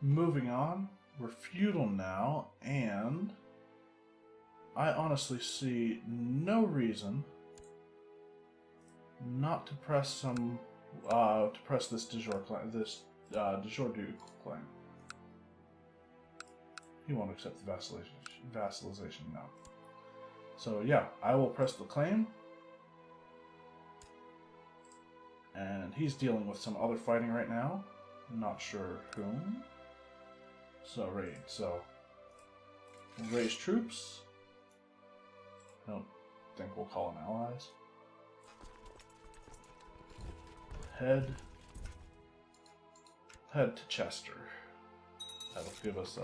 Moving on, we're feudal now, and I honestly see no reason not to press some this de jure claim, de jure duke claim. He won't accept the vassalization now. So yeah, I will press the claim, and he's dealing with some other fighting right now. Not sure whom. So raid. So we'll raise troops. I don't think we'll call them allies. Head to Chester. That'll give us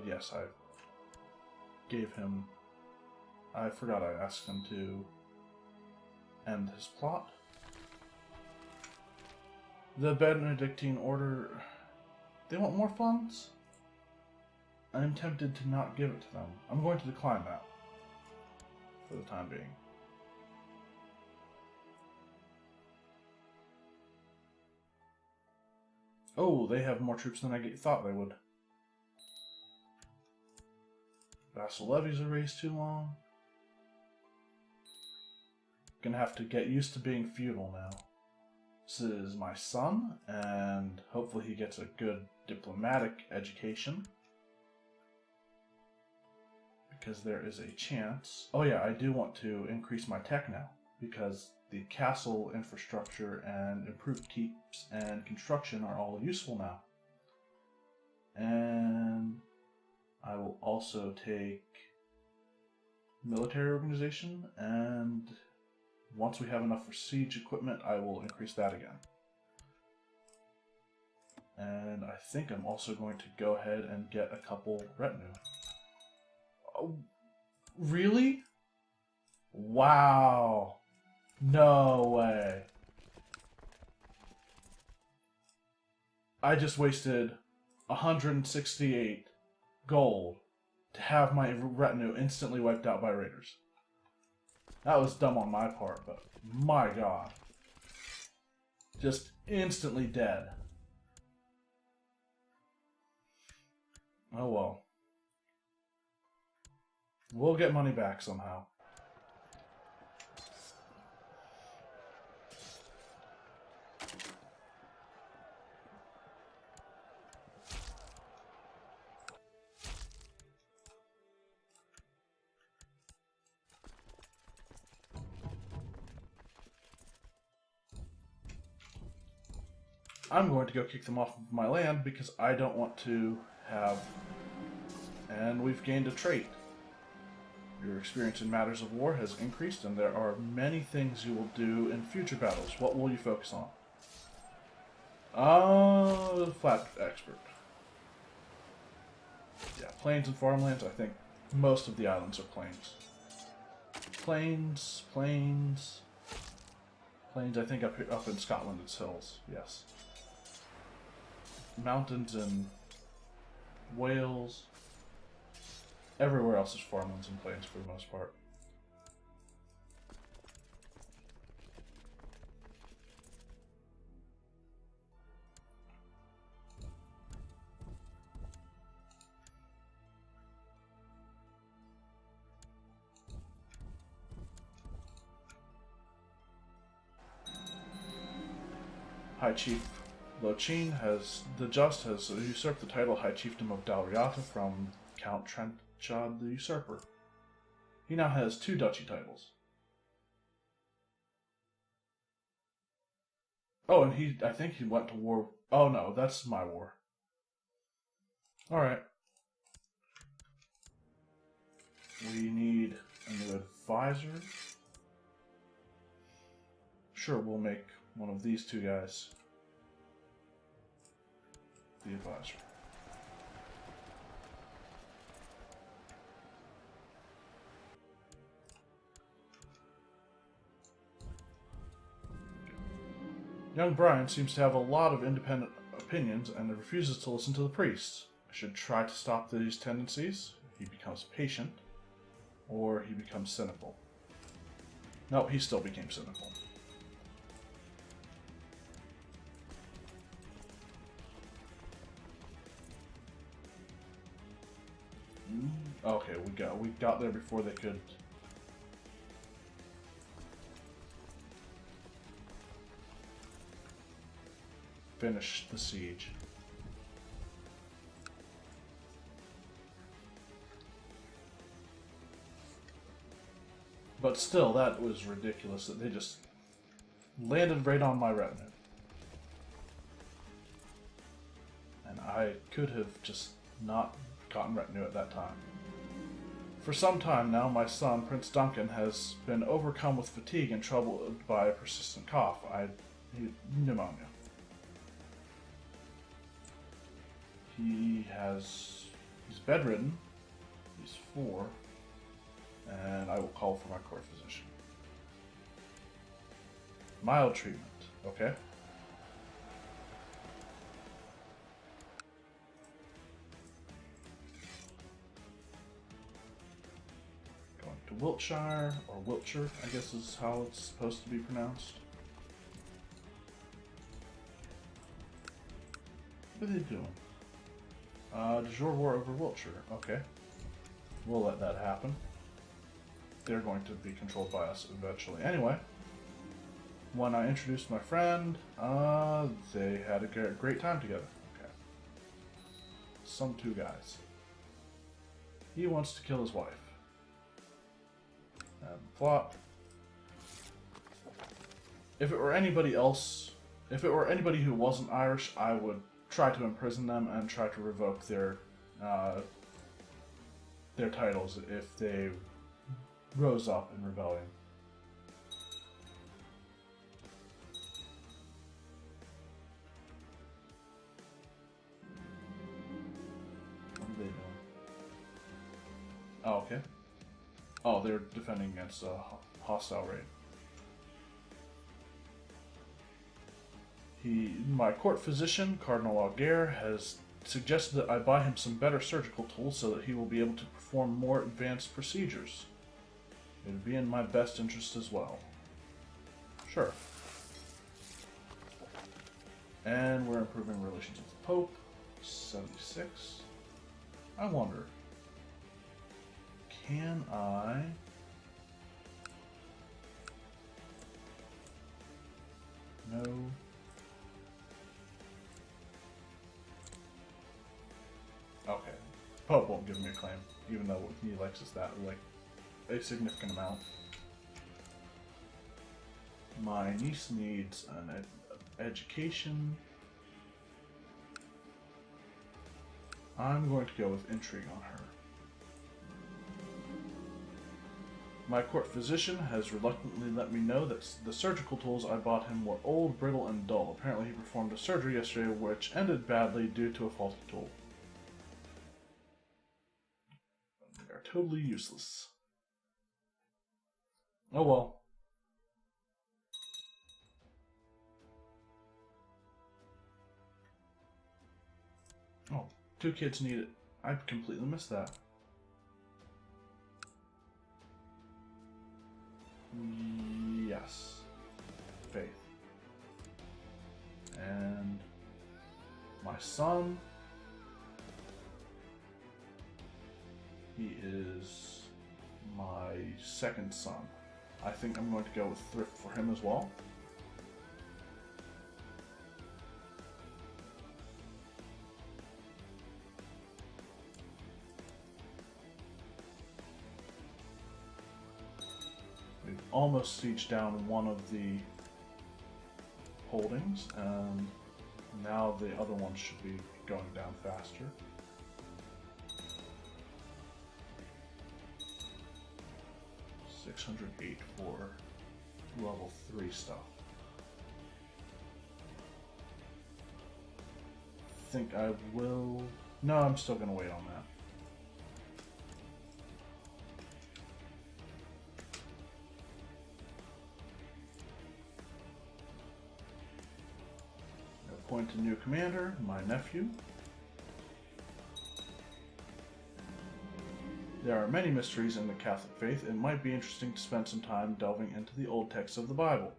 yes, I gave him. I forgot I asked him to end his plot. The Benedictine Order, they want more funds? I'm tempted to not give it to them. I'm going to decline that for the time being. Oh, they have more troops than I thought they would. Vassal levies are raised too long. Gonna have to get used to being feudal now. This is my son, and hopefully he gets a good diplomatic education. Because there is a chance. Oh yeah, I do want to increase my tech now, because the castle infrastructure and improved keeps and construction are all useful now. And I will also take military organization, and once we have enough for siege equipment, I will increase that again. And I think I'm also going to go ahead and get a couple retinue. Oh, really? Wow. No way. I just wasted 168 gold to have my retinue instantly wiped out by raiders. That was dumb on my part, but my god. Just instantly dead. Oh well. We'll get money back somehow. I'm going to go kick them off of my land because I don't want to have... And we've gained a trait. Your experience in matters of war has increased, and there are many things you will do in future battles. What will you focus on? Flat expert. Yeah, plains and farmlands. I think most of the islands are plains. Plains. I think up in Scotland it's hills. Yes. Mountains in Wales. Everywhere else is farmlands and plains for the most part. High Chief Lochin has usurped the title High Chiefdom of Dalriata from Count Trenchard the Usurper. He now has 2 duchy titles. Oh, and I think he went to war. Oh no, that's my war. Alright. We need a new advisor. Sure, we'll make one of these 2 guys the advisor. Young Brian seems to have a lot of independent opinions and refuses to listen to the priests. I should try to stop these tendencies. He becomes patient, or he becomes cynical. No, he still became cynical. Okay, we got there before they could. Finish the siege. But still, that was ridiculous that they just landed right on my retinue. And I could have just not gotten retinue at that time. For some time now, my son, Prince Duncan, has been overcome with fatigue and troubled by a persistent cough. Pneumonia. He's bedridden. He's 4. And I will call for my court physician. Mild treatment. Okay. Going to Wiltshire, or Wiltshire, I guess is how it's supposed to be pronounced. What are they doing? Jure war over Wiltshire. Okay. We'll let that happen. They're going to be controlled by us eventually. Anyway, when I introduced my friend, they had a great time together. Okay. Some 2 guys. He wants to kill his wife. And plot. If it were anybody else, if it were anybody who wasn't Irish, I would try to imprison them and try to revoke their titles if they rose up in rebellion. What are they doing? Oh, okay. Oh, they're defending against a hostile raid. My court physician, Cardinal Éire, has suggested that I buy him some better surgical tools so that he will be able to perform more advanced procedures. It would be in my best interest as well. Sure. And we're improving relations with the Pope. 76. I wonder, can I... No. Okay. Pope won't give me a claim, even though he likes us that, like, a significant amount. My niece needs an education. I'm going to go with intrigue on her. My court physician has reluctantly let me know that the surgical tools I bought him were old, brittle, and dull. Apparently he performed a surgery yesterday which ended badly due to a faulty tool. They are totally useless. Oh well. Oh, 2 kids need it. I completely missed that. Yes. Faith. And my son. He is my second son. I think I'm going to go with thrift for him as well. We've almost sieged down one of the holdings, and now the other one should be going down faster. $608 for level 3 stuff. I think I will... No, I'm still going to wait on that. Appoint a new commander, my nephew. There are many mysteries in the Catholic faith. It might be interesting to spend some time delving into the old texts of the Bible.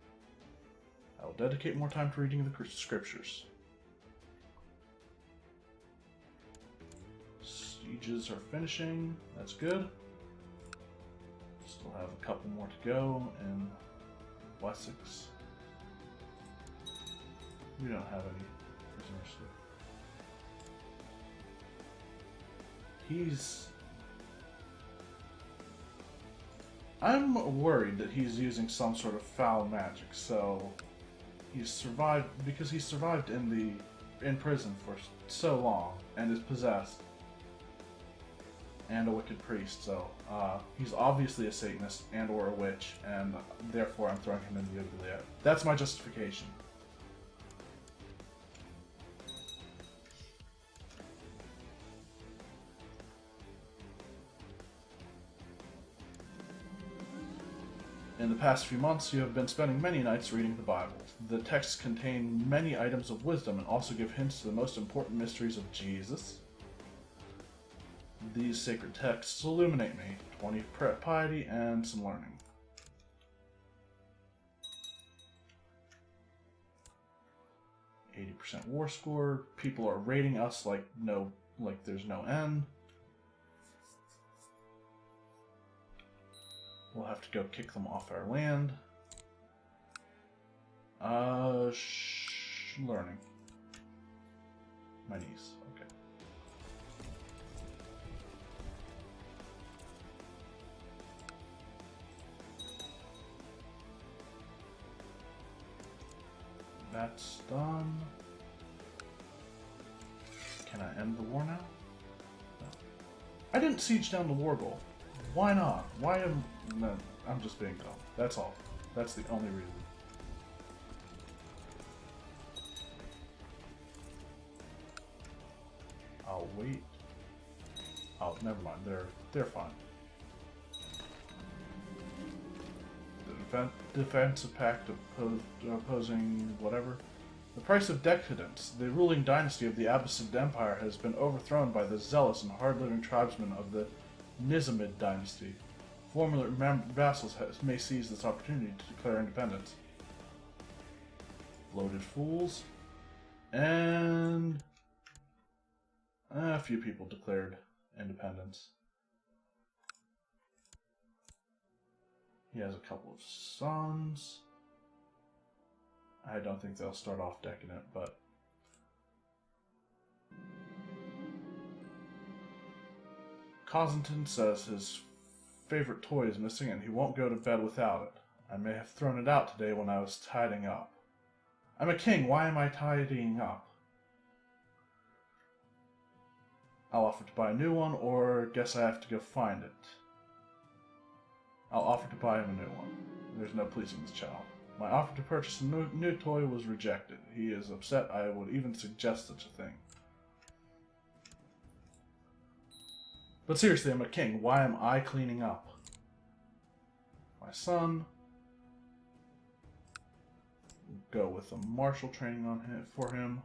I will dedicate more time to reading the scriptures. sieges are finishing. That's good. Still have a couple more to go in Wessex. We don't have any prisoners. I'm worried that he's using some sort of foul magic, so he's survived because he survived in prison for so long and is possessed and a wicked priest, so he's obviously a Satanist and or a witch, and therefore I'm throwing him in the oubliette. That's my justification. In the past few months, you have been spending many nights reading the Bible. The texts contain many items of wisdom and also give hints to the most important mysteries of Jesus. These sacred texts illuminate me. 20 piety and some learning. %, war score. People are raiding us like there's no end. We'll have to go kick them off our land. Learning. My niece. Okay. That's done. Can I end the war now? No. I didn't siege down the war goal. Why not? No, I'm just being dumb. That's all. That's the only reason. I'll wait. Oh, never mind. They're fine. The defensive pact opposing whatever. The price of decadence. The ruling dynasty of the Abbasid Empire has been overthrown by the zealous and hard-living tribesmen of the Nizamid dynasty. Former vassals may seize this opportunity to declare independence. Bloated fools. And a few people declared independence. He has a couple of sons. I don't think they'll start off decadent, but Cosington says his favorite toy is missing and he won't go to bed without it. I may have thrown it out today when I was tidying up. I'm a king, why am I tidying up? I'll offer to buy a new one, or guess I have to go find it. I'll offer to buy him a new one. There's no pleasing this child. My offer to purchase a new toy was rejected. He is upset I would even suggest such a thing. But seriously, I'm a king. Why am I cleaning up? My son. Go with a martial training on him for him.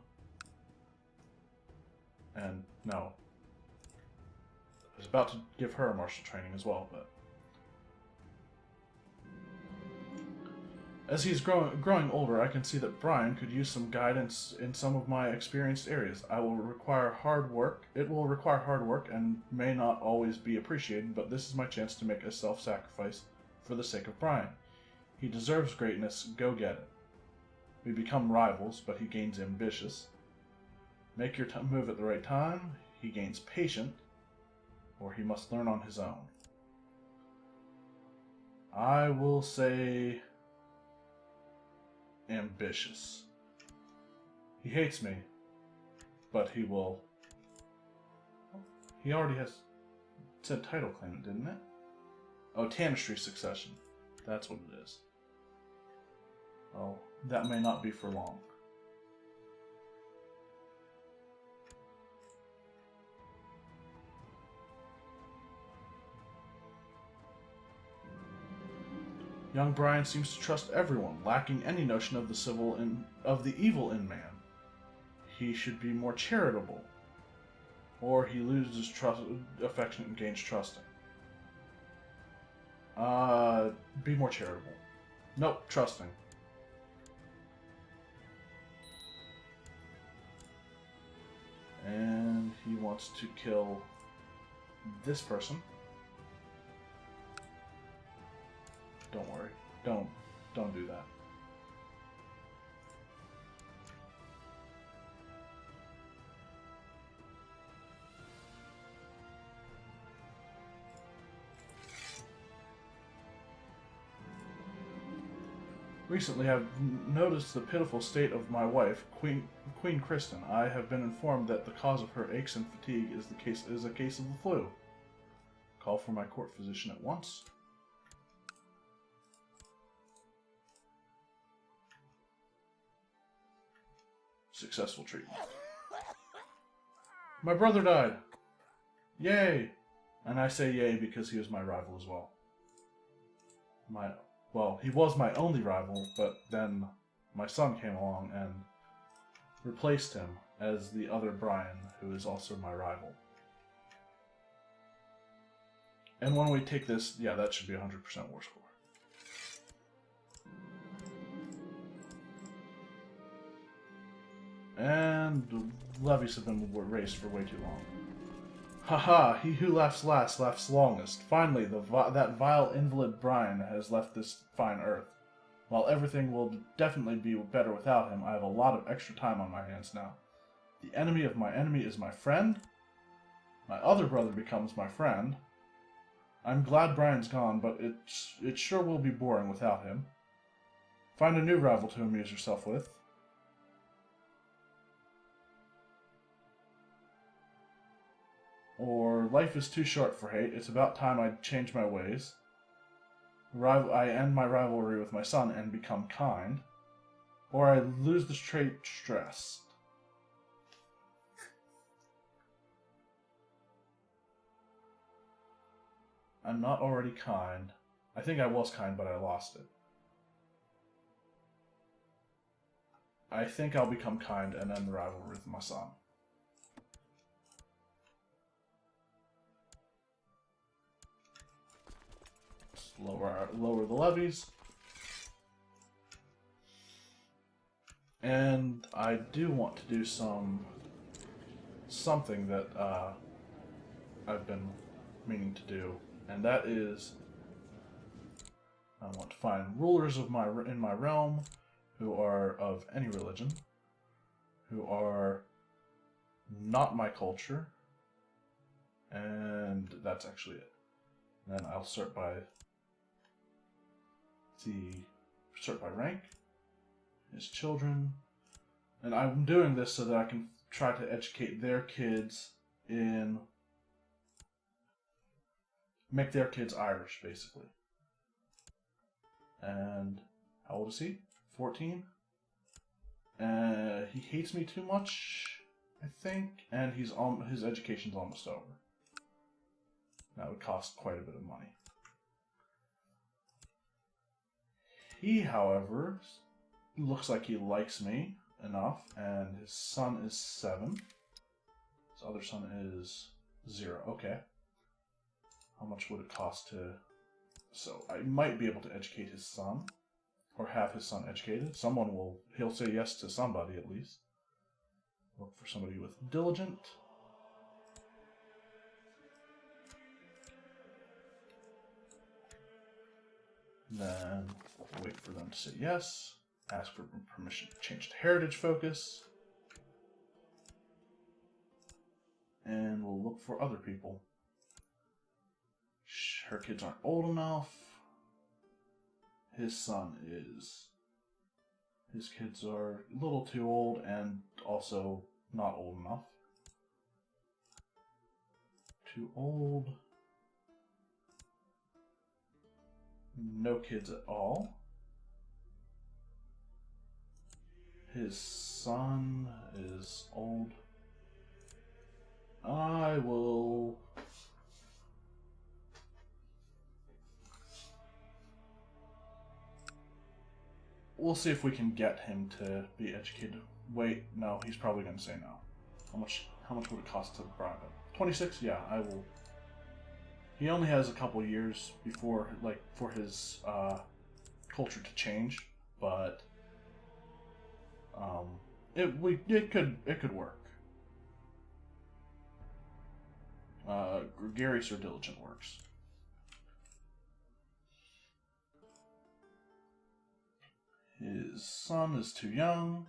And no. I was about to give her a martial training as well, but as he's growing older, I can see that Brian could use some guidance in some of my experienced areas. It will require hard work and may not always be appreciated, but this is my chance to make a self-sacrifice for the sake of Brian. He deserves greatness, go get it. We become rivals, but he gains ambitious. Make your move at the right time, he gains patient, or he must learn on his own. I will say ambitious. He hates me, but he will. He already has said title claimant, didn't it? Oh, Tanistry succession. That's what it is. Well, that may not be for long. Young Brian seems to trust everyone, lacking any notion of the evil in man. He should be more charitable, or he loses affection and gains trusting. Be more charitable. Nope, trusting. And he wants to kill this person. Don't worry. Don't do that. Recently, I've noticed the pitiful state of my wife, Queen Kristen. I have been informed that the cause of her aches and fatigue is a case of the flu. Call for my court physician at once. Successful treatment. My brother died. Yay! And I say yay because he was my rival as well. Well, he was my only rival, but then my son came along and replaced him as the other Brian, who is also my rival. And when we take this, yeah, that should be 100% war score. And levies have been raised for way too long. Haha, he who laughs last laughs longest. Finally, that vile invalid Brian has left this fine earth. While everything will definitely be better without him, I have a lot of extra time on my hands now. The enemy of my enemy is my friend. My other brother becomes my friend. I'm glad Brian's gone, but it sure will be boring without him. Find a new rival to amuse yourself with. Or life is too short for hate. It's about time I change my ways. I end my rivalry with my son and become kind. Or I lose the trait stressed. I'm not already kind. I think I was kind, but I lost it. I think I'll become kind and end the rivalry with my son. Lower the levies. And I do want to do something that I've been meaning to do, and that is I want to find rulers in my realm who are of any religion, who are not my culture, and that's actually it. And then I'll sort by rank, his children, and I'm doing this so that I can try to educate their kids make their kids Irish, basically. And how old is he? 14? He hates me too much, I think, and his education's almost over. That would cost quite a bit of money. He, however, looks like he likes me enough, and his son is 7. His other son is 0. Okay. How much would it cost to... So, I might be able to educate his son, or have his son educated. He'll say yes to somebody at least. Look for somebody with diligent. Then wait for them to say yes. Ask for permission to change to heritage focus. And we'll look for other people. Her kids aren't old enough. His kids are a little too old and also not old enough. Too old. No kids at all. His son is old. We'll see if we can get him to be educated. Wait, no, he's probably going to say no. How much would it cost to bribe him? 26? Yeah, I will. He only has a couple years before, for his culture to change, but it could work. Gregarious or diligent works. His son is too young.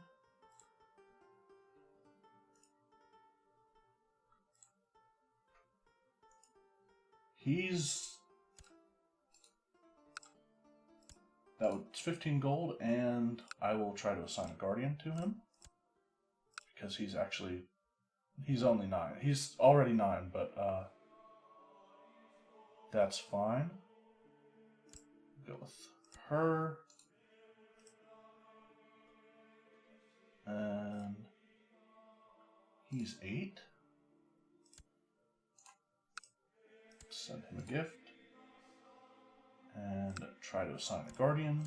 That was 15 gold, and I will try to assign a guardian to him. Because he's only 9. He's already 9, but that's fine. Go with her. And he's 8. Send him a gift. And try to assign a guardian.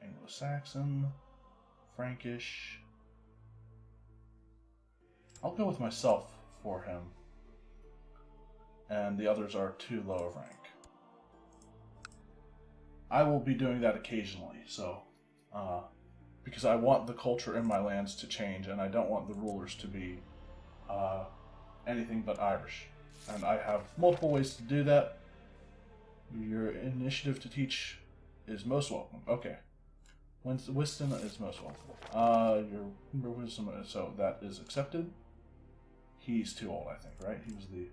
Anglo-Saxon, Frankish. I'll go with myself for him. And the others are too low of rank. I will be doing that occasionally, so because I want the culture in my lands to change, and I don't want the rulers to be anything but Irish. And I have multiple ways to do that. Your initiative to teach is most welcome. Okay. Wisdom is most welcome. Your wisdom, so that is accepted. He's too old, I think, right? He was the...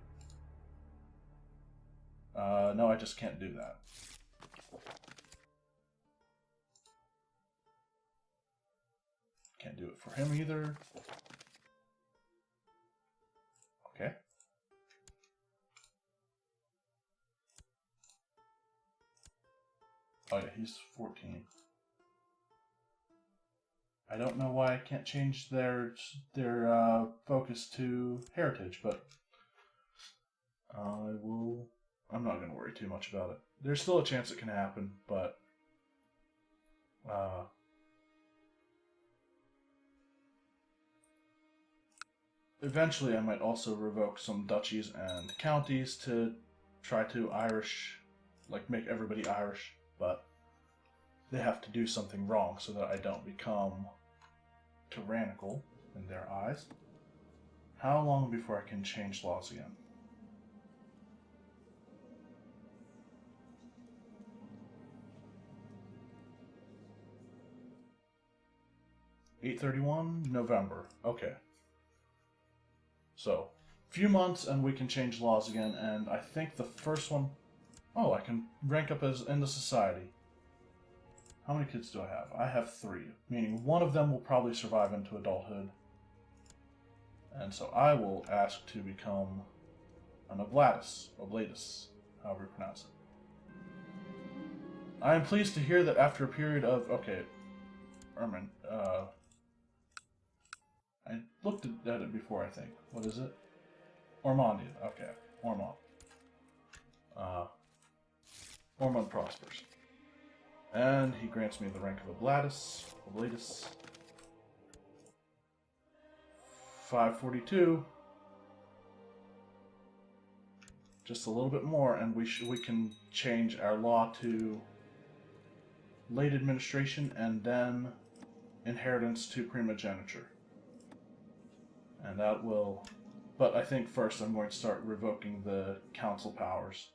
no, I just can't do that. Can't do it for him either. Okay. Oh yeah, he's 14. I don't know why I can't change their focus to heritage, but I'm not going to worry too much about it. There's still a chance it can happen, but eventually I might also revoke some duchies and counties to try to make everybody Irish, but they have to do something wrong so that I don't become tyrannical in their eyes. How long before I can change laws again? (8/31) November. Okay. So, few months and we can change laws again, and I think the first one... Oh, I can rank up as in the society. How many kids do I have? I have 3, meaning one of them will probably survive into adulthood. And so I will ask to become an oblatus, however you pronounce it. I am pleased to hear that after a period of... Okay, Ermin, I looked at it before, I think. What is it? Ormondia. Okay, Ormond. Ormond prospers. And he grants me the rank of oblatus. 542. Just a little bit more, and we can change our law to late administration and then inheritance to primogeniture. And that will... But I think first I'm going to start revoking the council powers.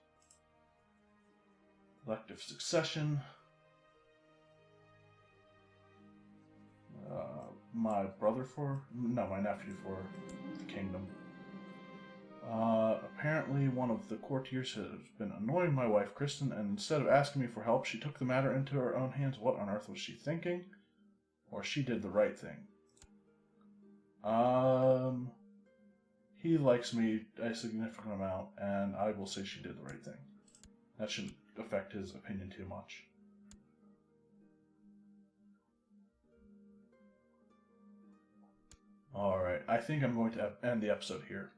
Elective succession. My nephew for the kingdom. Apparently one of the courtiers has been annoying my wife, Kristen, and instead of asking me for help, she took the matter into her own hands. What on earth was she thinking? Or she did the right thing. He likes me a significant amount, and I will say she did the right thing. That shouldn't affect his opinion too much. Alright, I think I'm going to end the episode here.